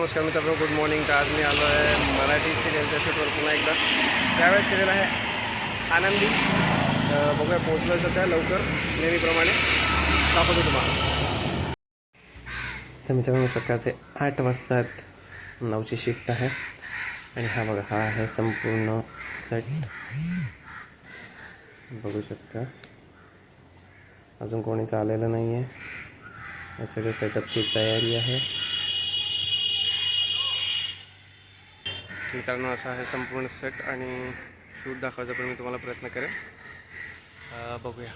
नमस्कार मित्रांनो, good morning. तर आज मी आलो आहे मराठी सिरियलच्या शूटवर पुन्हा एकदा. त्यावेळेस सिरियल आहे आनंदी. बघूया पोहोचलो सध्या लवकर नेहमीप्रमाणे दाखवतो तुम्हाला. तर मित्रांनो सकाळचे 8 वाजतात, 9ची शिफ्ट आहे. आणि हा बघा, हा आहे संपूर्ण सेट. बघू शकता अजून कोणीच आलेलं नाही आहे. हे सगळं सेटअपची तयारी आहे. मित्रांनो असा आहे संपूर्ण सेट आणि शूट दाखवायचा पण मी तुम्हाला प्रयत्न करेन. बघूया.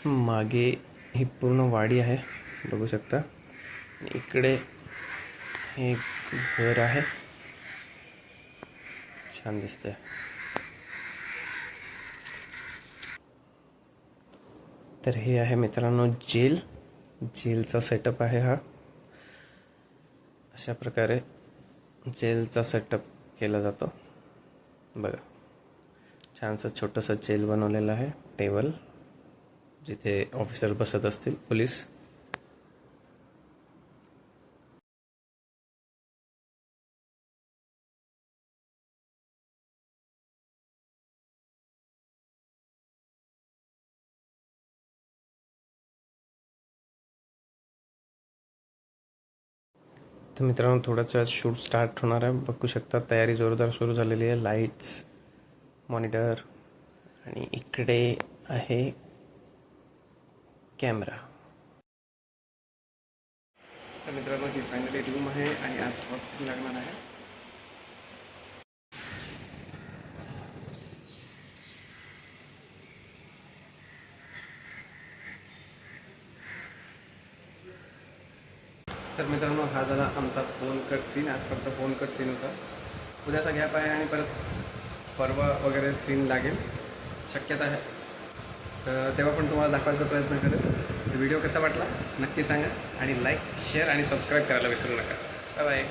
मागे ही पूर्ण वाडी आहे, बघू शकता. इकडे हे घर आहे, छान दिसतंय. तर हे आहे मित्रांनो जेलचा सेटअप आहे हा. अशा प्रकारे जेलचा सेटअप केला जातो. बघा, छानसं छोटंसं जेल बनवलेलं आहे. टेबल जिथे ऑफिसर बसत असतील, पोलीस. तर मित्रांनो थोड्याच वेळात शूट स्टार्ट होणार आहे. बघू शकता तयारी जोरदार सुरू झालेली आहे. लाईट्स, मॉनिटर आणि इकडे आहे कॅमेरा. तर मित्रांनो ही फायनली रूम आहे आणि आज फर्स्ट सीन लागणार आहे. तर मित्रांनो हा झाला आमचा फोन कट सीन. आज फक्त फोन कट सीन होता. उद्याचा गॅप आहे आणि परत परवा वगैरे सीन लागेल, शक्यता आहे. तर तेव्हा पण तुम्हाला दाखवायचा प्रयत्न करेल. व्हिडिओ कसा वाटला नक्की सांगा आणि लाईक, शेअर आणि सबस्क्राईब करायला विसरू नका. Bye bye.